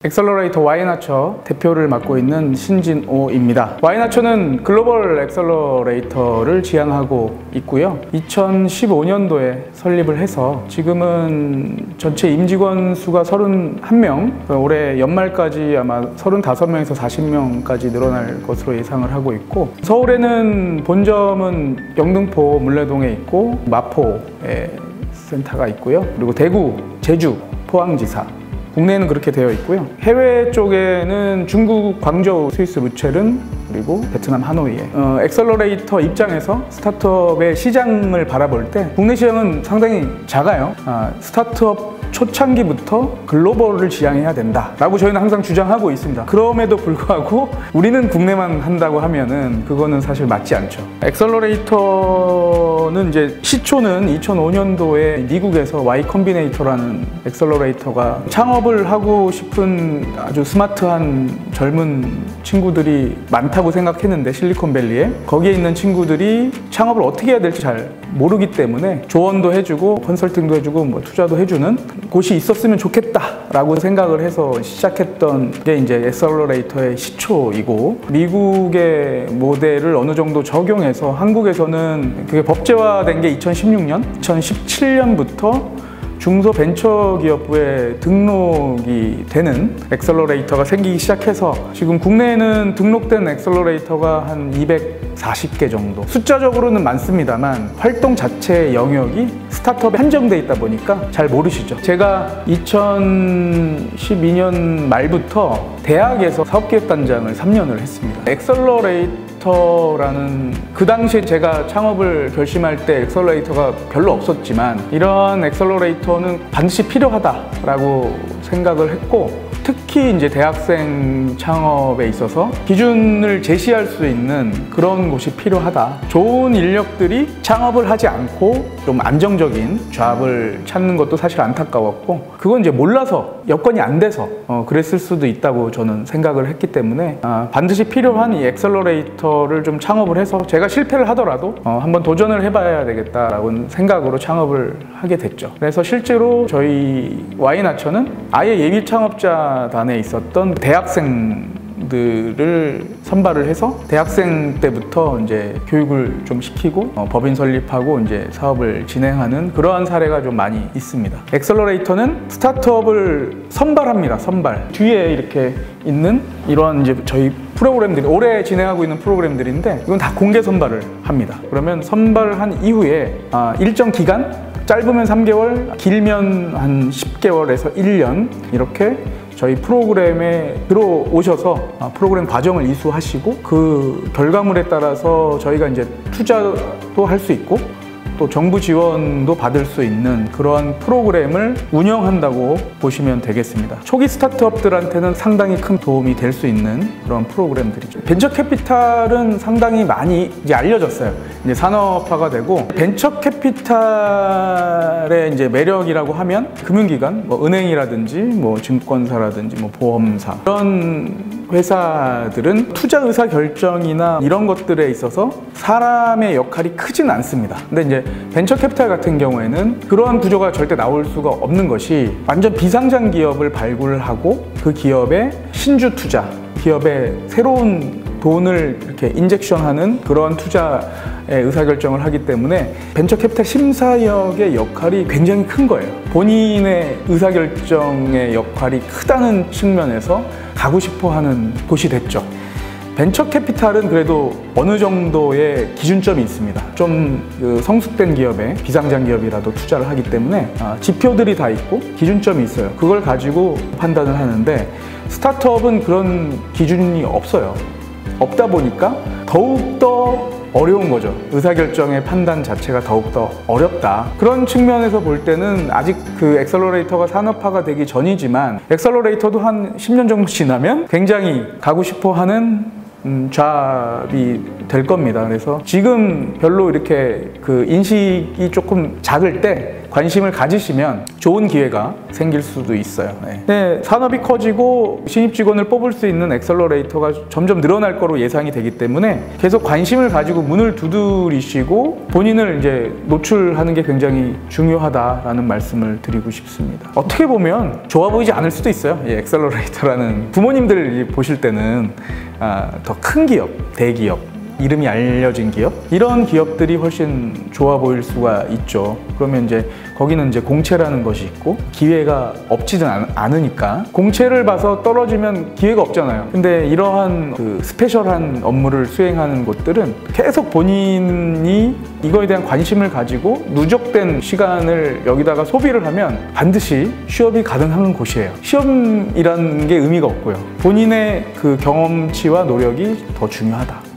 엑셀러레이터 Y나처 대표를 맡고 있는 신진호입니다. Y나처는 글로벌 엑셀러레이터를 지향하고 있고요. 2015년도에 설립을 해서 지금은 전체 임직원 수가 31명, 올해 연말까지 아마 35명에서 40명까지 늘어날 것으로 예상을 하고 있고, 서울에는 본점은 영등포 물레동에 있고 마포에 센터가 있고요. 그리고 대구, 제주, 포항지사, 국내에는 그렇게 되어 있고요. 해외 쪽에는 중국 광저우, 스위스 루체른, 그리고 베트남 하노이에. 엑셀러레이터 입장에서 스타트업의 시장을 바라볼 때 국내 시장은 상당히 작아요. 스타트업 초창기부터 글로벌을 지향해야 된다 라고 저희는 항상 주장하고 있습니다. 그럼에도 불구하고 우리는 국내만 한다고 하면은 그거는 사실 맞지 않죠. 엑셀러레이터는 이제 시초는 2005년도에 미국에서 Y 컴비네이터라는 엑셀러레이터가 창업을 하고 싶은 아주 스마트한 젊은 친구들이 많다고 생각했는데, 실리콘밸리에 거기에 있는 친구들이 창업을 어떻게 해야 될지 잘 모르기 때문에 조언도 해주고 컨설팅도 해주고 뭐 투자도 해주는 곳이 있었으면 좋겠다라고 생각을 해서 시작했던 게 이제 엑셀러레이터의 시초이고, 미국의 모델을 어느 정도 적용해서 한국에서는 그게 법제화된 게 2016년, 2017년부터 중소벤처기업부에 등록이 되는 엑셀러레이터가 생기기 시작해서 지금 국내에는 등록된 엑셀러레이터가 한 240개 정도. 숫자적으로는 많습니다만 활동 자체의 영역이 스타트업에 한정돼 있다 보니까 잘 모르시죠. 제가 2012년 말부터 대학에서 사업기획단장을 3년을 했습니다. 엑셀러레이터라는, 그 당시에 제가 창업을 결심할 때 엑셀러레이터가 별로 없었지만 이런 엑셀러레이터는 반드시 필요하다라고 생각을 했고, 특히 이제 대학생 창업에 있어서 기준을 제시할 수 있는 그런 곳이 필요하다. 좋은 인력들이 창업을 하지 않고 좀 안정적인 잡을 찾는 것도 사실 안타까웠고, 그건 이제 몰라서 여건이 안 돼서 그랬을 수도 있다고 저는 생각을 했기 때문에 반드시 필요한 이 엑셀러레이터를 좀 창업을 해서 제가 실패를 하더라도 한번 도전을 해봐야 되겠다라는 생각으로 창업을 하게 됐죠. 그래서 실제로 저희 Y나처는 아예 예비 창업자단에 있었던 대학생들을 선발을 해서 대학생 때부터 이제 교육을 좀 시키고 법인 설립하고 이제 사업을 진행하는 그러한 사례가 좀 많이 있습니다. 엑셀러레이터는 스타트업을 선발합니다. 선발. 뒤에 이렇게 있는 이러한 이제 저희 프로그램들이, 올해 진행하고 있는 프로그램들인데 이건 다 공개 선발을 합니다. 그러면 선발을 한 이후에 일정 기간, 짧으면 3개월, 길면 한 10개월에서 1년 이렇게 저희 프로그램에 들어오셔서 프로그램 과정을 이수하시고, 그 결과물에 따라서 저희가 이제 투자도 할 수 있고 또 정부 지원도 받을 수 있는 그러한 프로그램을 운영한다고 보시면 되겠습니다. 초기 스타트업들한테는 상당히 큰 도움이 될 수 있는 그런 프로그램들이죠. 벤처 캐피탈은 상당히 많이 이제 알려졌어요. 이제 산업화가 되고, 벤처 캐피탈의 이제 매력이라고 하면 금융기관, 뭐 은행이라든지 뭐 증권사라든지 뭐 보험사, 이런 회사들은 투자 의사 결정이나 이런 것들에 있어서 사람의 역할이 크진 않습니다. 근데 이제 벤처 캐피탈 같은 경우에는 그러한 구조가 절대 나올 수가 없는 것이, 완전 비상장 기업을 발굴하고 그 기업의 신주 투자, 기업의 새로운 돈을 이렇게 인젝션하는 그런 투자의 의사결정을 하기 때문에 벤처 캐피탈 심사역의 역할이 굉장히 큰 거예요. 본인의 의사결정의 역할이 크다는 측면에서 가고 싶어 하는 곳이 됐죠. 벤처 캐피탈은 그래도 어느 정도의 기준점이 있습니다. 좀 성숙된 기업에, 비상장 기업이라도 투자를 하기 때문에 지표들이 다 있고 기준점이 있어요. 그걸 가지고 판단을 하는데, 스타트업은 그런 기준이 없어요. 없다 보니까 더욱더 어려운 거죠. 의사결정의 판단 자체가 더욱더 어렵다. 그런 측면에서 볼 때는 아직 그 엑셀러레이터가 산업화가 되기 전이지만, 엑셀러레이터도 한 10년 정도 지나면 굉장히 가고 싶어 하는 잡이 될 겁니다. 그래서 지금 별로 이렇게 그 인식이 조금 작을 때 관심을 가지시면 좋은 기회가 생길 수도 있어요. 네, 산업이 커지고 신입 직원을 뽑을 수 있는 엑셀러레이터가 점점 늘어날 거로 예상이 되기 때문에 계속 관심을 가지고 문을 두드리시고 본인을 이제 노출하는 게 굉장히 중요하다라는 말씀을 드리고 싶습니다. 어떻게 보면 좋아 보이지 않을 수도 있어요. 이 엑셀러레이터라는 부모님들 보실 때는 더 큰 기업, 대기업, 이름이 알려진 기업, 이런 기업들이 훨씬 좋아 보일 수가 있죠. 그러면 이제 거기는 이제 공채라는 것이 있고 기회가 없지는 않으니까 공채를 봐서 떨어지면 기회가 없잖아요. 근데 이러한 그 스페셜한 업무를 수행하는 곳들은 계속 본인이 이거에 대한 관심을 가지고 누적된 시간을 여기다가 소비를 하면 반드시 취업이 가능한 곳이에요. 시험이라는 게 의미가 없고요. 본인의 그 경험치와 노력이 더 중요하다.